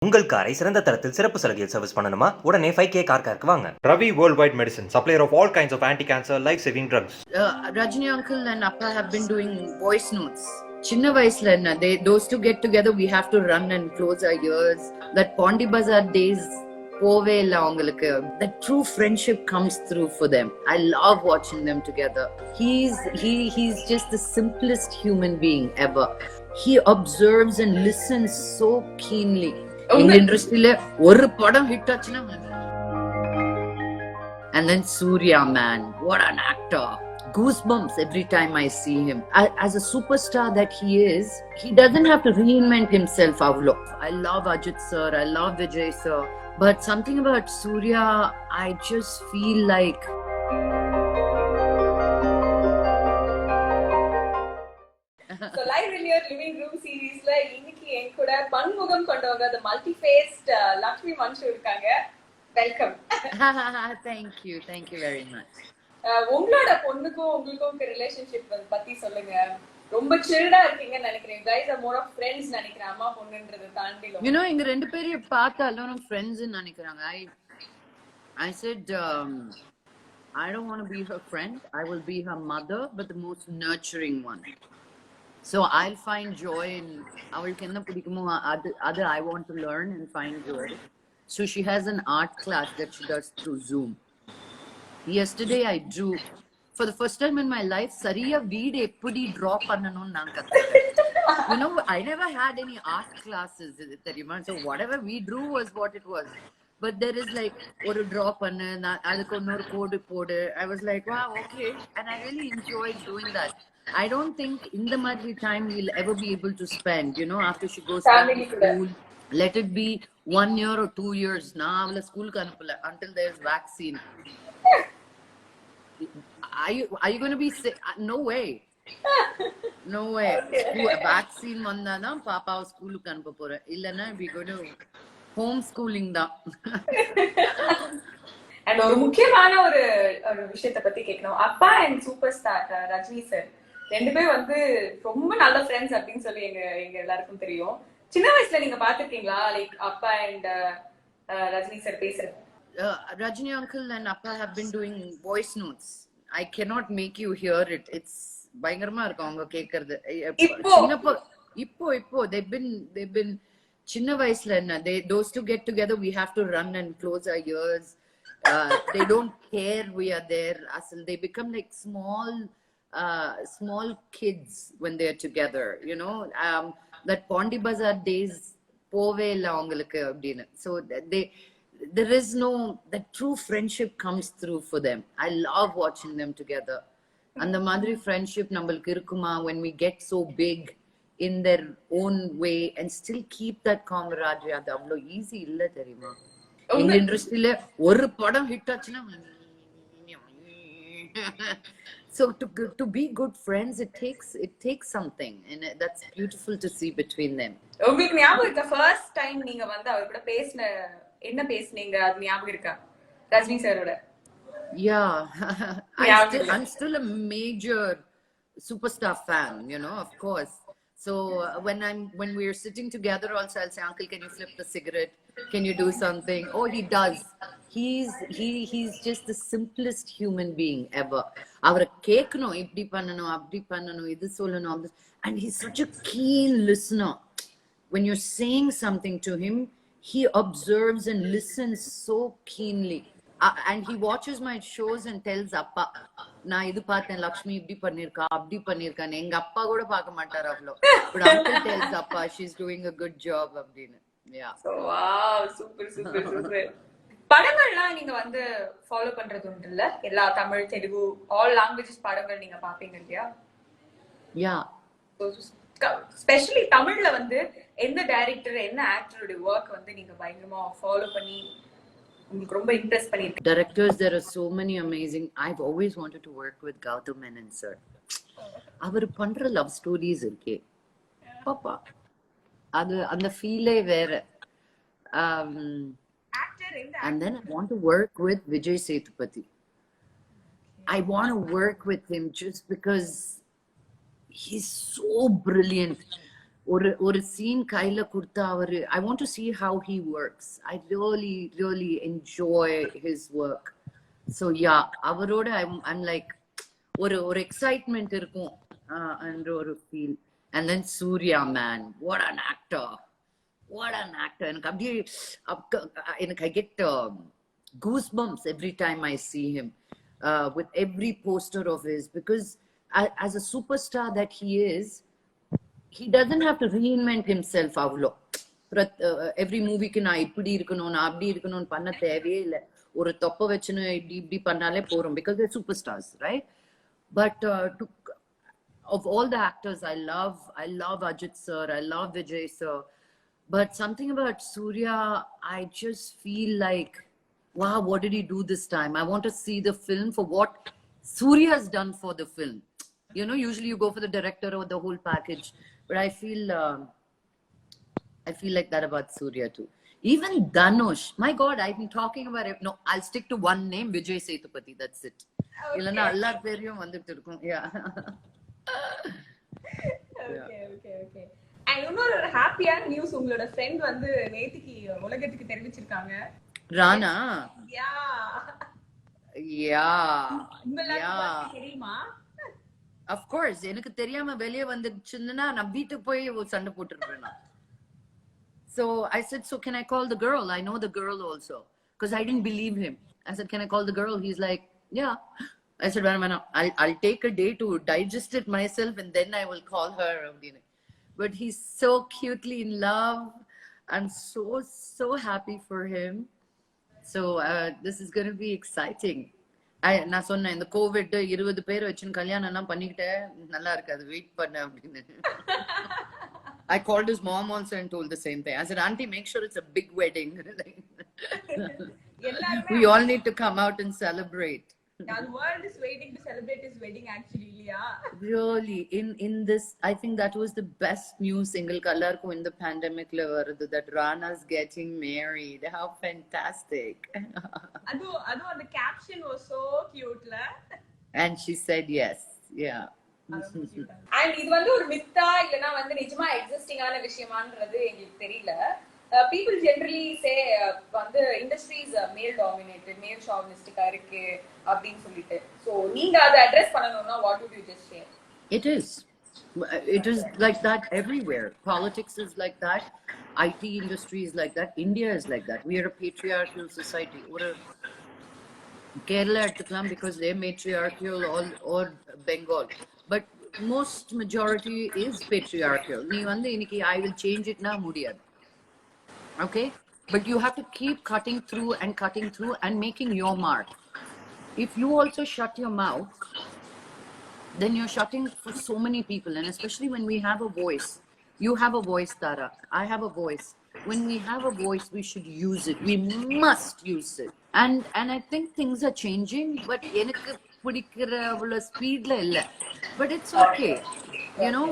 உங்கள் காரை சிறந்த தரத்தில் சிறப்பு சலுகையில் சர்வீஸ் பண்ணணுமா? உடனே 5K கார் கேருக்கு வாங்க. Ravi Worldwide Medicine, supplier of all kinds of anti-cancer, life-saving drugs. Rajini uncle and Appa have been doing voice notes. Chinna vayasla enna, those two get together, we have to run and close our ears. That Pondi Bazaar days pove illa avangalukku. That true friendship comes through for them. I love watching them together. He's just the simplest human being ever. He observes and listens so keenly. In industry ஒரு படம் hit ஆச்சுனா and then Surya, man, what an actor. Goosebumps every time I see him. As a superstar that he is, he doesn't have to reinvent himself. I love Ajit sir, I love Vijay sir, but something about Surya, I just feel like So live in your living room series la இன்னைக்கு என் கூட பன்முகம் கொண்டவங்க the multi-faced Lakshmi மன்சு இருக்காங்க. Welcome. thank you very much. உங்களோட பொண்ணுக்கும் உங்களுக்கும் relationship பத்தி சொல்லுங்க. ரொம்ப சில்டா இருக்கீங்கன்னு நினைக்கிறேன். guys are more of friends நினைக்கிறேன். அம்மா பொண்ணுன்றத தாண்டி. You know இங்க ரெண்டு பேரையும் பார்த்தாலும் friends ன்னு நினைக்கிறாங்க. I said I don't want to be her friend. I will be her mother, but the most nurturing one. So I'll find joy in avalukku enna pidikumo adu I want to learn and find joy. So she has an art class that she does through Zoom. Yesterday I drew for the first time in my life sariya veed eppadi draw pannanum naan kathukken. You know, I never had any art classes theriyuma, so whatever we drew was what it was. But there is like oru draw pannu adukku onnoru code podu. I was like, wow, okay, and I really enjoyed doing that. I don't think in the Madri time we'll ever be able to spend, you know, after she goes to school. Let it be 1 year or 2 years. Now, avla school kanupula until there's vaccine. Are you going to be sick? No way. No way. Okay. Vaccine vandana papa school ku anupa pora. Illana we going to homeschooling da. And ஒரு முக்கியமான ஒரு விஷயத்தை பத்தி கேட்கணும். அப்பா and superstar Rajini sir ரெண்டு பேரும் வந்து ரொம்ப நல்ல ஃப்ரெண்ட்ஸ் அப்படின்னு சொல்லி எங்க எல்லாருக்கும் தெரியும். சின்ன வயசுல நீங்க பாத்துருக்கீங்களா லைக் அப்பா அண்ட் ரஜினி சார் பேசுறது? Rajini uncle and Appa have been doing voice notes. I cannot make you hear it. It's பயங்கரமா இருக்கும் அவங்க கேக்குறது. இப்போ they've been சின்ன வயசுல என்ன, those two get together, we have to run and close our ears. They don't care we are there. They become like small kids when they're together, you know. That Pondi Bazaar days pove illa avangalukku appdinu. So there is no, that true friendship comes through for them. I love watching them together. And the madri friendship nambalukku irukuma when we get so big in their own way and still keep that camaraderie. Adu avlo easy illa theriyuma. In industry la oru padam hit aachuna, so to be good friends, it takes something, and that's beautiful to see between them. உங்களுக்கு ஞாபகம் இருக்கா first time நீங்க வந்து அவர் கூட என்ன பேசுனீங்க? அது ஞாபகம் இருக்கா ரஜினி சாரோட? Yeah. I'm still a major superstar fan, you know, of course. So when we're sitting together also, I'll say, uncle, can you flip the cigarette? Can you do something? Oh, he does. He's just the simplest human being ever. Avara kekano ipdi pannanum appdi pannanum idu sollanum, and he's such a keen listener. When you're saying something to him, he observes and listens so keenly. And he watches my shows and tells Appa, na idu paathen Lakshmi ipdi pannirka appdi pannirka. Enga appa kuda paaka maatar avlo, but uncle tells Appa she's doing a good job appdinu. Yeah. So wow, super படங்கள்லாம் நீங்க வந்து follow பண்றது உண்டு இல்ல? எல்லா Tamil, Telugu, all languages படங்கள் நீங்க பாப்பீங்க இல்லையா? Yeah. ஸ்பெஷலி தமிழ்ல வந்து எந்த டைரக்டர் என்ன ஆக்டரோட வர்க் வந்து நீங்க பயங்கரமா ஃபாலோ பண்ணி உங்களுக்கு ரொம்ப இம்ப்ரெஸ் பண்ணிருக்கீங்க? Directors, there are so many amazing. I've always wanted to work with Gautam Menon sir. அவர் பண்ற லவ் ஸ்டோரிஸ் இருக்கே பாப்பா, அது அந்த ஃபீலே வேற. And then I want to work with Vijay Sethupathi. I want to work with him just because he's so brilliant. ஒரு scene கையில கொடுத்தா I want to see how he works. I really enjoy his work. So yeah, அவரோட I'm like ஒரு excitement இருக்கும் and ஒரு feel. And then Surya, man, what an actor. What an actor. And I get goosebumps every time I see him with every poster of his, because as a superstar that he is, he doesn't have to reinvent himself avlo. Every movie ku na ipdi irukanum na abdi irukanum panna theveye illa, oru toppa vechunu இப்படி பண்ணாலே போறோம், because they're superstars, right? But of all the actors, I love Ajit sir, I love Vijay sir, but something about Surya, I just feel like, wow, what did he do this time? I want to see the film for what Surya has done for the film. You know, usually you go for the director or the whole package, but I feel like that about Surya too. Even Dhanush, my God, I've been talking about it. No, I'll stick to one name, Vijay Sethupathi. That's it. Illana alla periyum vandittu irukum. Yeah. Okay. And இன்னொரு ஹாப்பியான news, உங்களோட friend வந்து நேத்திக்கு உலகத்துக்கு தெரிவிச்சிருக்காங்க. Rana? Yeah. உங்களுக்கு தெரியுமா? Of course, எனக்கு தெரியாம வெளிய வந்துச்சுன்னா நான் வீட்டுக்கு போய் சண்டை போட்டுருப்பேன். So I said, so can I call the girl? I know the girl also, because I didn't believe him. I said, can I call the girl? He's like, yeah. I said, well, I'll take a day to digest it myself and then I will call her. But he's so cutely in love. I'm so happy for him. So this is going to be exciting. நான் சொன்னேன், இந்த Covid 20 பேர் வச்சுன்னு கல்யாணம் எல்லாம் பண்ணிக்கிட்டேன், நல்லா இருக்காது, வெயிட் பண்ண அப்படின்னு. I called his mom also and told the same thing. I said, auntie, make sure it's a big wedding. We all need to come out and celebrate. The world is waiting to celebrate his wedding, actually, Leah. Really, in this, I think that was the best news single color ko in the pandemic level, that Rana's getting married. How fantastic. Ado the caption was so cute, la. And she said yes. Yeah. And இது வந்து ஒரு மித்தா இல்லனா வந்து நிஜமா எக்ஸிஸ்டிங்கான விஷயமான்றது எங்களுக்கு தெரியல. People generally say வந்து industries male dominated, male chauvinistic இருக்கு அப்படினு சொல்லிட்டு. So நீங்க அத அட்ரஸ் பண்ணனும்னா what would you just say? It is like that everywhere. Politics is like that. IT industry is like that. India is like that. We are a patriarchal society. Or Kerala எடுத்துக்கலாம், because they're matriarchal, or Bengal. But most majority is patriarchal. நீ வந்து இன்னைக்கு I will change it na முடியாது. Okay? But you have to keep cutting through and making your mark. If you also shut your mouth, then you're shutting for so many people. And especially when we have a voice. You have a voice, Tara. I have a voice. When we have a voice, we should use it. We must use it. And I think things are changing, but எனக்கு பிடிக்கிற அவ்வளவு ஸ்பீட்ல இல்ல. But it's okay. You know,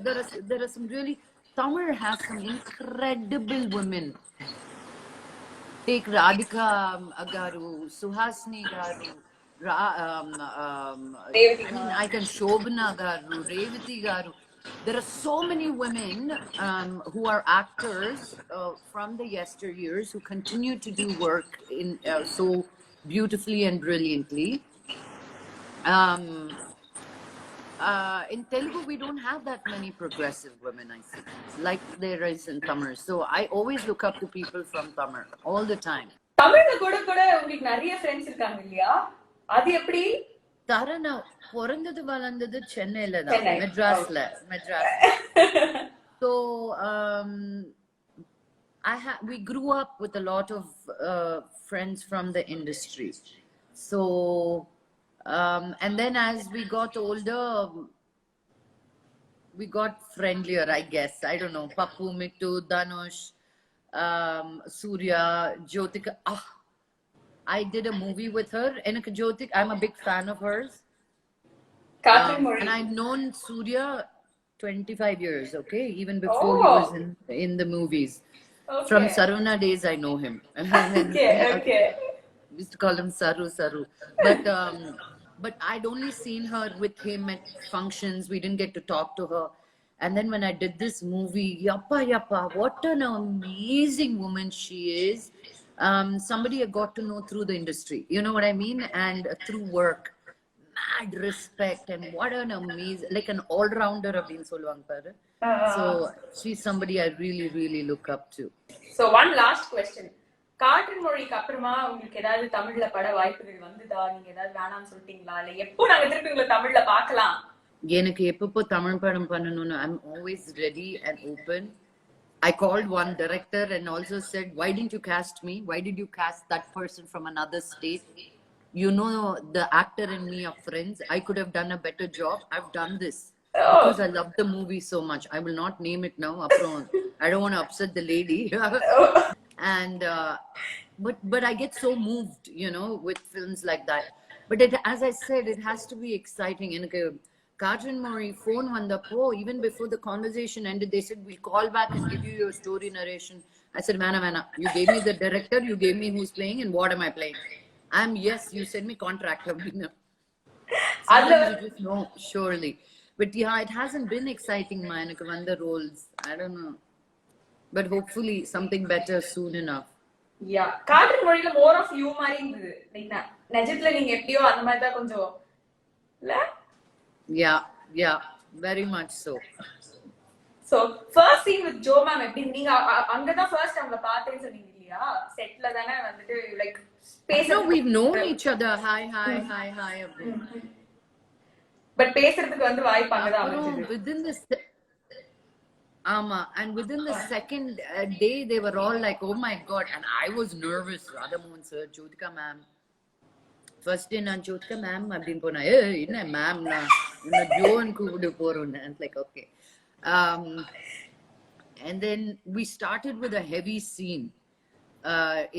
there are some really, Tamil has some incredible women. Take Radhika Garu, Suhasini Garu, I can Shobana Garu, Revati Garu. There are so many women who are actors from the yesteryears who continue to do work in so beautifully and brilliantly. In Telugu, we don't have that many progressive women, I see, like there is in Tamil. So I always look up to people from Tamil all the time. தமிழ்ல கூட உங்களுக்கு நிறைய friends இருக்காங்க இல்லையா? அது எப்படி? தரனா பிறந்தது வளர்ந்தது சென்னையில தான், மெட்ராஸ்ல. So we grew up with a lot of friends from the industry. So and then as we got older, we got friendlier, I guess. I don't know. Pappu, Mittu, Dhanush, Surya, Jyotika. I did a movie with her. Enakku Jyotika, I'm a big fan of hers. And I've known Surya 25 years, okay? Even before he was in the movies. Okay. From Sarvana days, I know him. Okay. We used to call him Saru. But I'd only seen her with him at functions. We didn't get to talk to her. And then when I did this movie, yappa, what an amazing woman she is. Somebody I got to know through the industry, you know what I mean, and through work. Mad respect, and what an amazing, like an all-rounder அப்படின்னு சொல்லுவாங்க பாரு. So she's somebody I really, really look up to. So one last question. காற்றின் மொழிக்கு அப்புறமா உங்களுக்கு ஏதாவது தமிழ்ல பட வாய்ப்புகள் வந்துதா? நீங்க ஏதாவது வேணாம்னு சொல்லிட்டீங்களா? இல்ல எப்போ நாங்க திருப்பி உங்களை தமிழ்ல பார்க்கலாம்? எனக்கு எப்பப்போ தமிழ் படம் பண்ணணும்னு I'm always ready and open. I called one director and also said, why didn't you cast me? Why did you cast that person from another state? You know, the actor and me are friends. I could have done a better job. I've done this because I love the movie so much. I will not name it now. I don't want to upset the lady. And but I get so moved, you know, with films like that. But as I said, it has to be exciting. And Katrin Mori phone vandapo, even before the conversation ended, they said, we'll call back and give you your story narration. I said, Mana, you gave me the director, you gave me who's playing, and what am I playing? Yes, you send me contract. You just know, surely. But yeah, it hasn't been exciting, man. The roles, I don't know. But hopefully something better soon enough. Yeah, காற்றின் மொழியில more of you மாதிரி இருந்தது. Like நிஜத்துல நீங்க எப்படியோ அந்த மாதிரி தான் கொஞ்சம் இல்ல? Yeah, very much so. So first scene with Joe ma'am எப்படி நீங்க அங்கதான் first அவங்கள பார்த்தேன்னு சொன்னீங்க இல்லையா? செட்ல தானே வந்துட்டு like No, we've known each other. Hi. But பேசுறதுக்கு வந்து வாய்ப்பு அங்கதான் அமைஞ்சது. Within the and within the second day, they were all like, oh my God. And I was nervous. Radhamohan sir, Jyotika ma'am. First day, நான் Jyotika ma'am, அப்படின்னு போனா, என்ன ma'am, நான் ஜோன் கூப்பிட்டு போறோன்னு. And like, okay. And then we started with a heavy scene.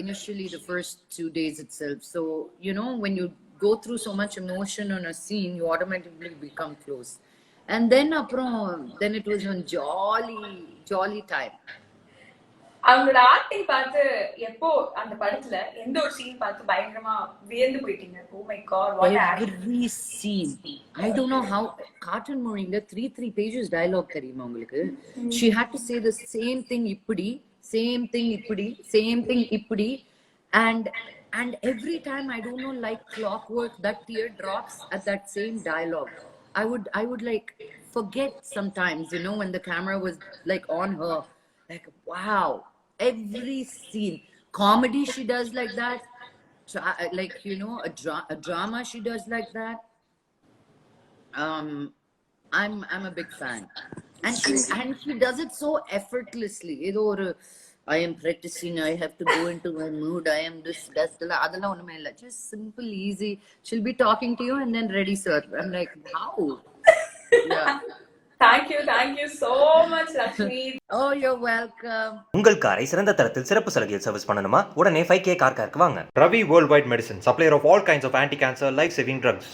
Initially, the first 2 days itself. So, you know, when you go through so much emotion on a scene, you automatically become close. And then it was a jolly time. அவங்களோட acting பார்த்து எப்போ அந்த படத்துல எந்த ஒரு scene பார்த்து பயங்கரமா வியந்து போயிட்டீங்க? Oh my God, what every scene. I don't know how. Katrin Moriல 3 pages dialogue தெரியுமா உங்களுக்கு? She had to say the same thing இப்படி, same thing இப்படி, and every time, I don't know, like clockwork, that tear drops at that same dialogue. I would like forget sometimes, you know, when the camera was like on her, like wow, every scene. Comedy she does like that, like, you know, a drama she does like that. I'm a big fan, and she does it so effortlessly. I am practicing, I have to go into my mood, I am this, adala onnume illa, just simple, easy. She'll be talking to you and then ready, sir. I'm like, how? Yeah. Thank you so much, Lakshmi. Oh, you're welcome. உங்கள் காரை சிறந்த தரத்தில் சிறப்பு சலுகையில் service பண்ணணுமா? உடனே 5K car வாங்க. Ravi Worldwide Medicine, supplier of all kinds of anti-cancer, life-saving drugs.